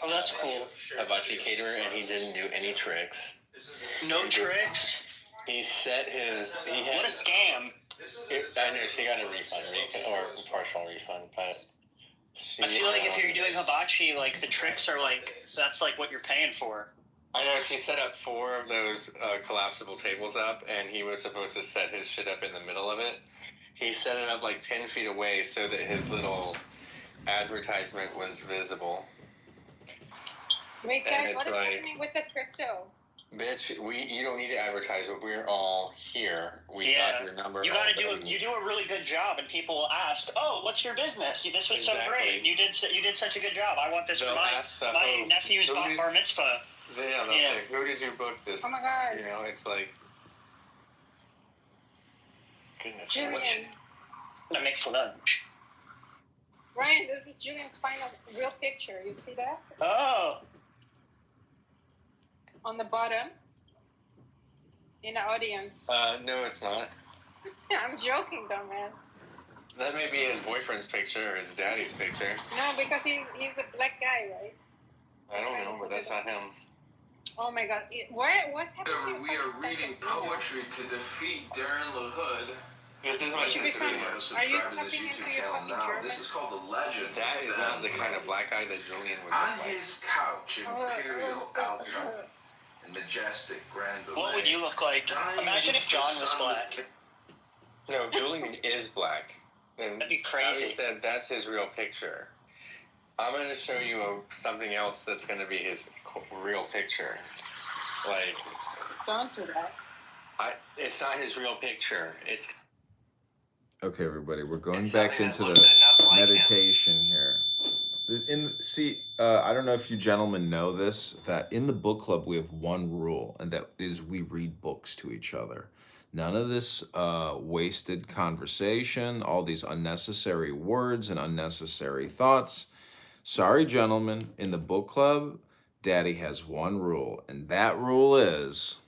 Oh, that's cool. Hibachi caterer, and he didn't do any tricks. No tricks. He set his. He had. What a scam. I know she got a refund, or partial refund, but. I feel like if you're doing hibachi, like the tricks are like that's like what you're paying for. I know she set up 4 of those collapsible tables up, and he was supposed to set his shit up in the middle of it. He set it up like 10 feet away so that his little advertisement was visible. Wait, And guys, it's what is like- happening with the crypto? Bitch, you don't need to advertise, but we're all here. We Yeah. got your number. You gotta already. you do a really good job, and people will ask, "Oh, what's your business? This was so Exactly. great. You did such a good job. I want this They'll for ask the my host, nephew's who did- bar mitzvah." Yeah, they'll Yeah. say, who did you book this? Oh my god. You know, it's like. Goodness. Julian. What's- I'm gonna make for lunch. Ryan, this is Julian's final real picture. You see that? Oh, On the bottom. In the audience. No, it's not. I'm joking, dumbass. That may be his boyfriend's picture or his daddy's picture. No, because he's the black guy, right? I don't know, but that's not him. Oh my god. What happened to your We are fucking sense reading of humor? poetry to defeat Darren LaHood. This is my Are you sense of become- humor. Are you Subscribe to this tapping into YouTube your channel fucking now. German? This is called The Legend. That is not the kind of black guy that Julian would On look like. his couch, Imperial Alpha, and majestic Grand what would you look like? Imagine if John was black. No, Julian is black. And That'd be crazy. Abby said that's his real picture. I'm going to show you something else that's going to be his real picture. Like, Don't do that. it's not his real picture. It's Okay, everybody, we're going It's back something into that the looks enough like him. meditation here. I don't know if you gentlemen know this, that in the book club we have one rule, and that is we read books to each other. None of this wasted conversation, all these unnecessary words and unnecessary thoughts. Sorry, gentlemen, in the book club, Daddy has one rule, and that rule is...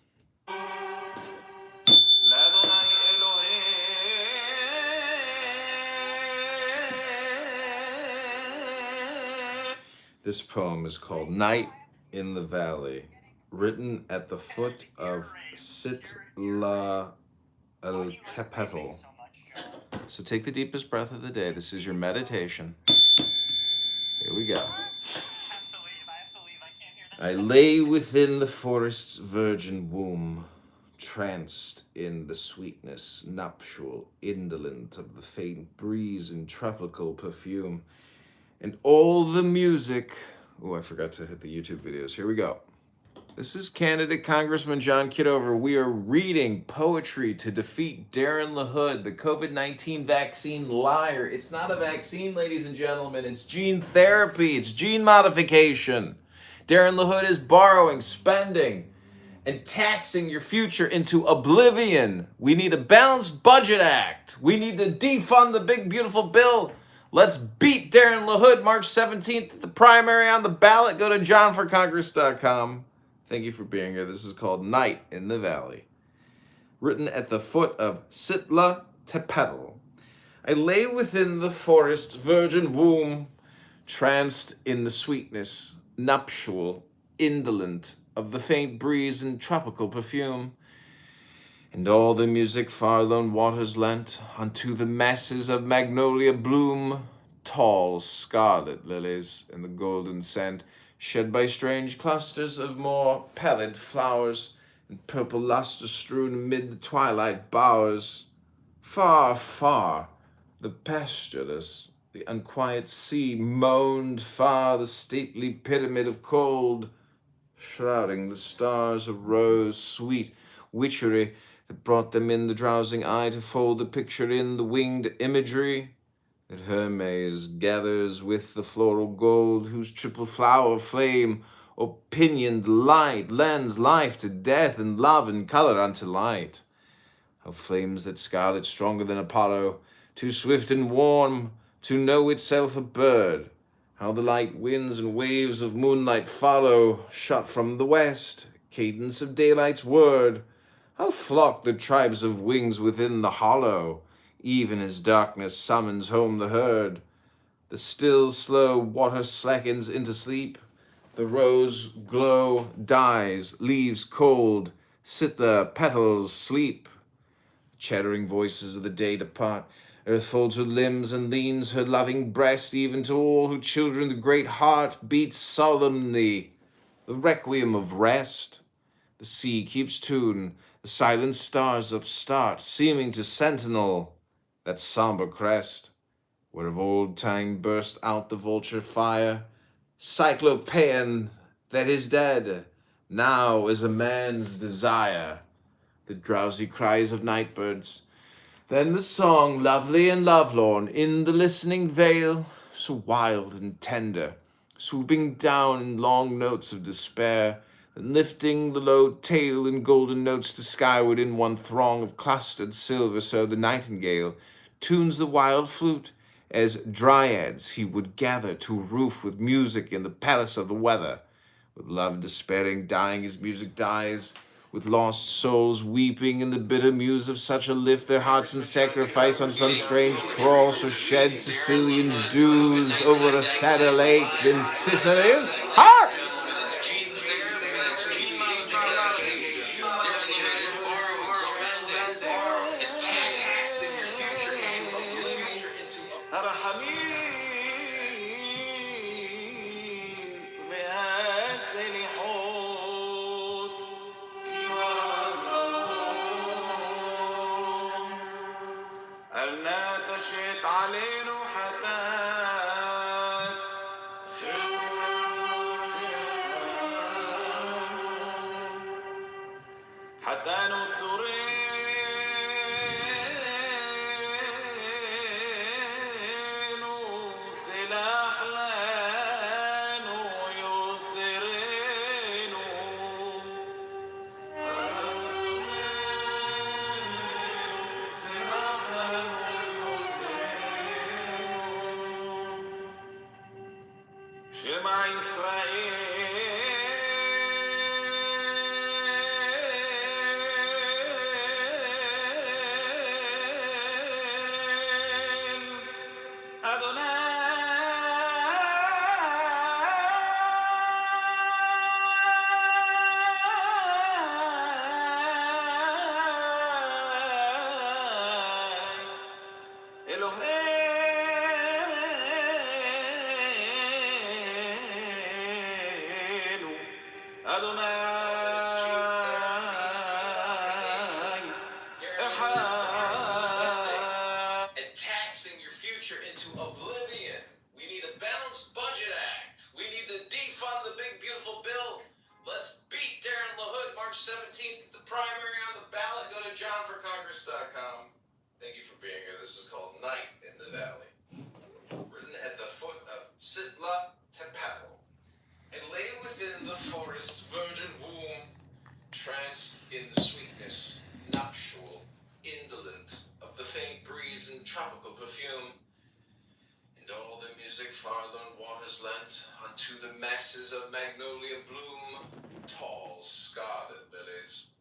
This poem is called Night in the Valley, written at the foot of Sitla El Tepetel. So take the deepest breath of the day. This is your meditation. Here we go. I lay within the forest's virgin womb, tranced in the sweetness, nuptial, indolent of the faint breeze and tropical perfume, and all the music. Oh, I forgot to hit the YouTube videos. Here we go. This is candidate Congressman John Kitover. We are reading poetry to defeat Darren LaHood, the COVID-19 vaccine liar. It's not a vaccine, ladies and gentlemen. It's gene therapy. It's gene modification. Darren LaHood is borrowing, spending, and taxing your future into oblivion. We need a balanced budget act. We need to defund the big, beautiful bill. Let's beat Darren LaHood March 17th at the primary on the ballot. Go to johnforcongress.com. Thank you for being here. This is called Night in the Valley. Written at the foot of Sitla Tepetl. I lay within the forest's virgin womb, tranced in the sweetness, nuptial, indolent of the faint breeze and tropical perfume. And all the music far lone waters lent unto the masses of magnolia bloom, tall scarlet lilies in the golden scent, shed by strange clusters of more pallid flowers, and purple luster strewn amid the twilight bowers. Far, far, the pastureless, the unquiet sea moaned far the stately pyramid of cold, shrouding the stars of rose, sweet witchery that brought them in the drowsing eye to fold the picture in the winged imagery that Hermes gathers with the floral gold, whose triple flower flame, opinioned light, lends life to death and love and color unto light. How flames that scarlet stronger than Apollo, too swift and warm to know itself a bird. How the light winds and waves of moonlight follow, shot from the west, cadence of daylight's word. How flock the tribes of wings within the hollow, even as darkness summons home the herd. The still, slow water slackens into sleep. The rose glow dies, leaves cold, sit the petals sleep. Chattering voices of the day depart. Earth folds her limbs and leans her loving breast, even to all her children the great heart beats solemnly, the requiem of rest. The sea keeps tune, the silent stars upstart, seeming to sentinel that somber crest, where of old time burst out the vulture fire, Cyclopean that is dead, now is a man's desire. The drowsy cries of nightbirds, then the song, lovely and lovelorn, in the listening vale, so wild and tender, swooping down in long notes of despair, and lifting the low tail in golden notes to skyward in one throng of clustered silver. So the nightingale tunes the wild flute, as dryads he would gather to roof with music in the palace of the weather. With love despairing, dying his music dies, with lost souls weeping in the bitter muse of such a lift their hearts in sacrifice on some strange cross, or shed Sicilian dews over a sadder lake than Sicily's heart. قالنا تشيت علينا حتاك حتى نتصرين سلاح لانو يتصرين شمع إسرائيل أدوناي إلهينو أدوناي JohnForCongress.com. Thank you for being here. This is called Night in the Valley. Written at the foot of Sitla Tepal, and lay within the forest's virgin womb, tranced in the sweetness, nuptial, indolent of the faint breeze and tropical perfume, and all the music far-lone waters lent unto the masses of magnolia bloom, tall, scarlet lilies.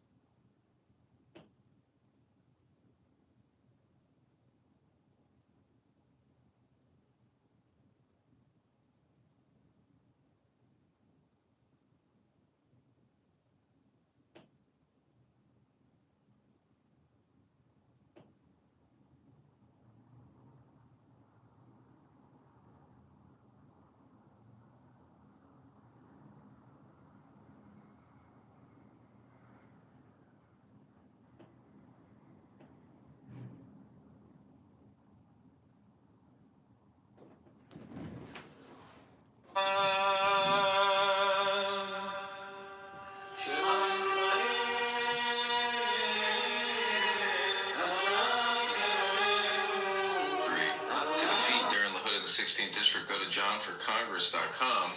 In the 16th District, go to JohnForCongress.com.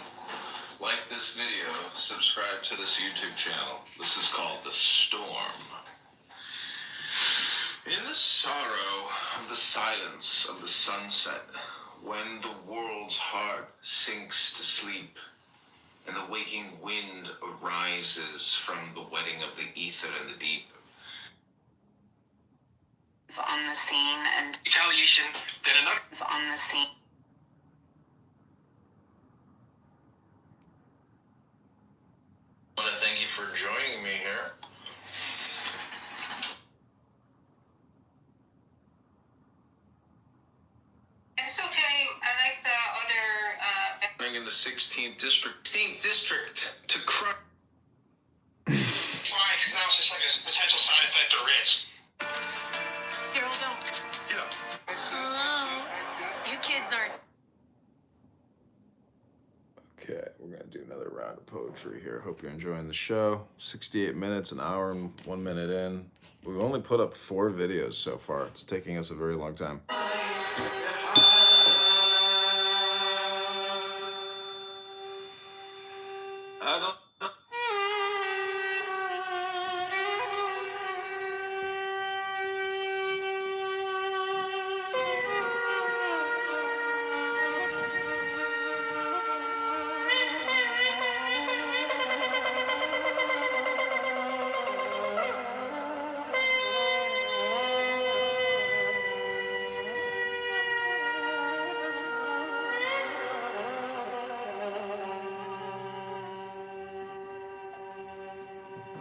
Like this video, subscribe to this YouTube channel. This is called The Storm. In the sorrow of the silence of the sunset, when the world's heart sinks to sleep, and the waking wind arises from the wedding of the ether and the deep. It's on the scene and Retaliation. Then another. it's on the scene. I want to thank you for joining me here. It's okay. I like the other. In the 16th District to cry. Why? Because now it's just like a potential side effect or risk. Carol, don't. Yeah. Hello. You kids aren't. Okay, we're going to do another round of poetry here. Hope you're enjoying the show. 68 minutes, an hour and 1 minute in. We've only put up 4 videos so far. It's taking us a very long time.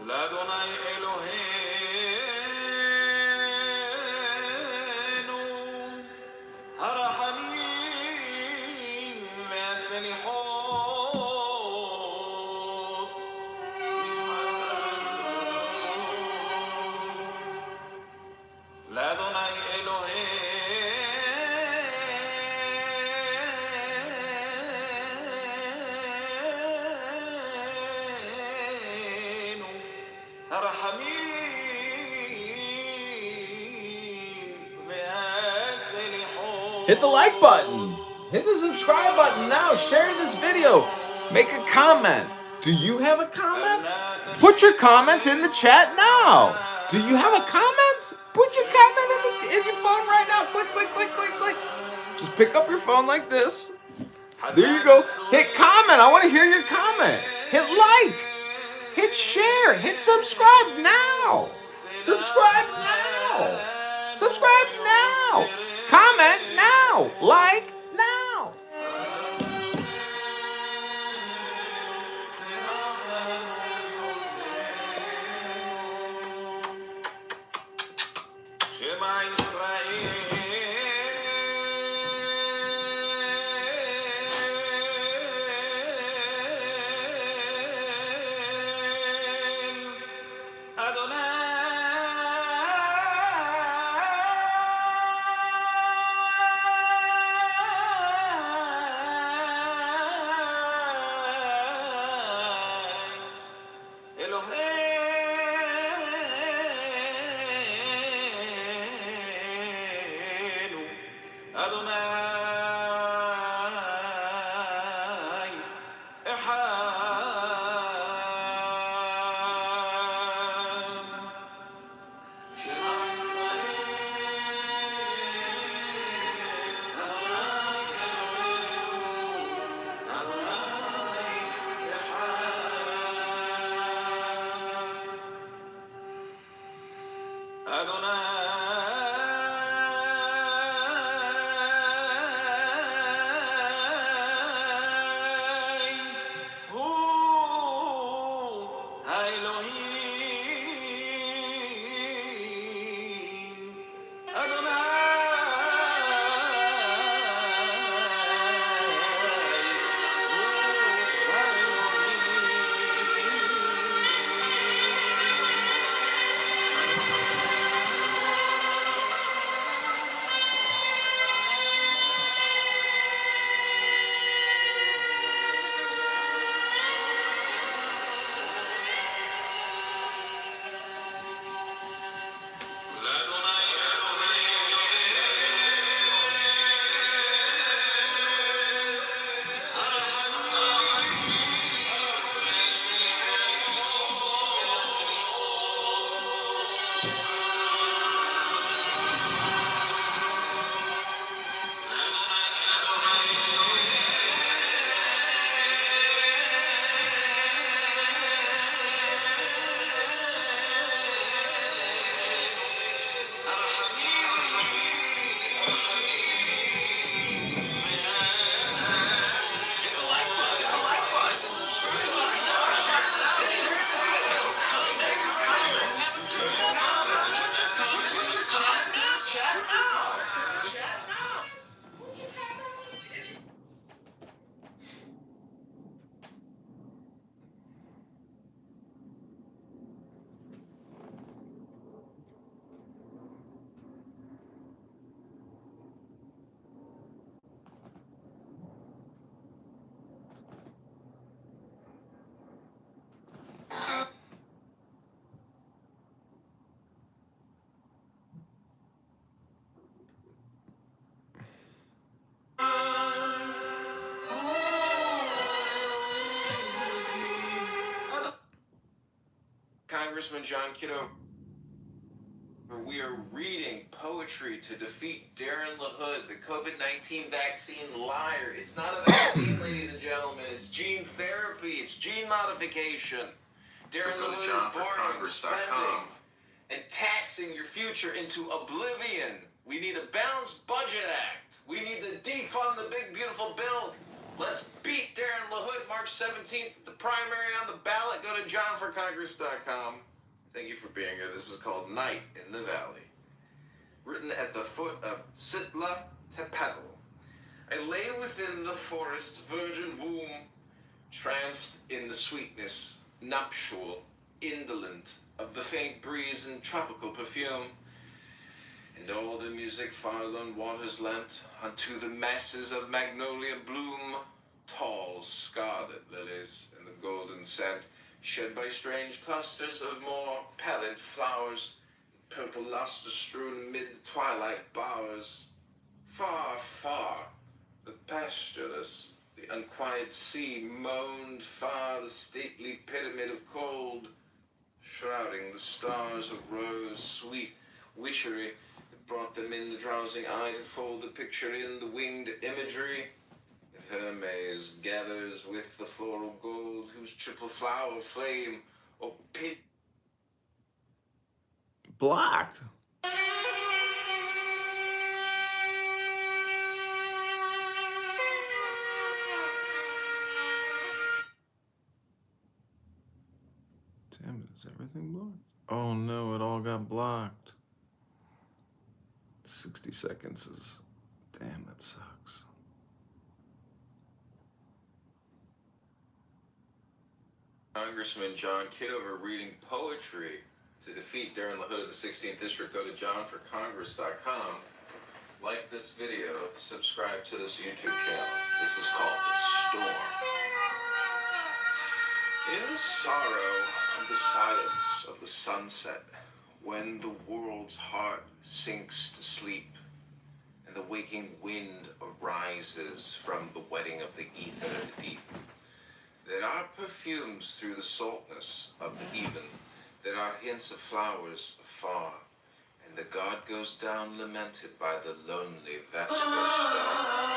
لدني إلهينو هرحمين مثل حوت لدني إلهينو Hit the like button. Hit the subscribe button now. Share this video. Make a comment. Do you have a comment? Put your comments in the chat now. Do you have a comment? Put your comment in your phone right now. Click, click, click, click, click. Just pick up your phone like this. There you go. Hit comment. I want to hear your comment. Hit like. Hit share. Hit subscribe now. Subscribe now. Subscribe now. Comment now. Like now. شمع إسرائيل أدوناي أدوناي إحاد شمع أدوناي هو האלוהים Congressman John Kitover, we are reading poetry to defeat Darren LaHood, the COVID-19 vaccine liar. It's not a vaccine, ladies and gentlemen. It's gene therapy. It's gene modification. Darren LaHood is borrowing, spending, and taxing your future into oblivion. We need a balanced budget act. We need to defund the big, beautiful bill. Let's beat Darren LaHood March 17th. The primary on the ballot. Go to johnforcongress.com. Thank you for being here. This is called Night in the Valley. Written at the foot of Sitla Tepetl. I lay within the forest's virgin womb, tranced in the sweetness, nuptial, indolent of the faint breeze and tropical perfume. And all the music far-lone waters lent unto the masses of magnolia bloom, tall scarlet lilies in the golden scent, shed by strange clusters of more pallid flowers, purple luster strewn mid the twilight bowers. Far, far, the pastureless, the unquiet sea moaned far the stately pyramid of cold, shrouding the stars of rose, sweet witchery. Brought them in the drowsing eye to fold the picture in the winged imagery. And Hermes gathers with the floral gold, whose triple flower flame or pit. Blocked. Damn it, is everything blocked? Oh no, it all got blocked. 60 seconds is... Damn, that sucks. Congressman John Kitover reading poetry to defeat Darren LaHood of the 16th District. Go to johnforcongress.com. Like this video. Subscribe to this YouTube channel. This is called The Storm. In the sorrow of the silence of the sunset, when the world's heart sinks to sleep, and the waking wind arises from the wedding of the ether and the deep. There are perfumes through the saltness of the even. There are hints of flowers afar, and the god goes down lamented by the lonely vesper star.